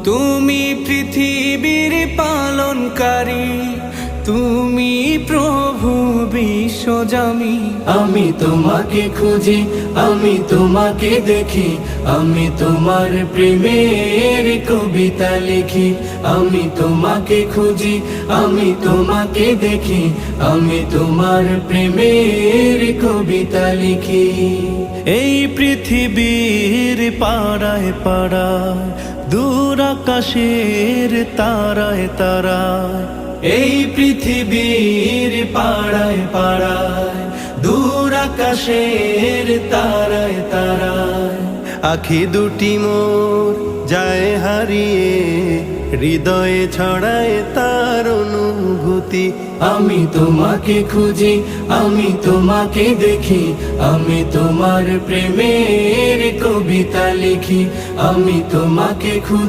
তুমি পৃথিবীর পালনকারী, তুমি প্রভু বিশ্বজামি। আমি তোমাকে খুঁজি, আমি তোমাকে দেখি, আমি তোমার প্রেমের কবিতা লিখি। আমি তোমাকে খুঁজি, আমি তোমাকে দেখি, আমি তোমার প্রেমের কবিতা লিখি। এই পৃথিবীর পাড়ায় পাড়ায়, দূর আকাশের তারায় তারায়, এই পৃথিবীর পাড়ায় পাড়ায়, দূর আকাশের তারায় তারায়, আখি দুটি মোর যায় হারিয়ে, হৃদয়ে ছড়ায় তার অনুভূতি। আমি তোমাকে খুঁজি, আমি তোমাকে দেখি, আমি তোমার প্রেমের কবিতা লিখি। আমি তোমাকে খুঁজি।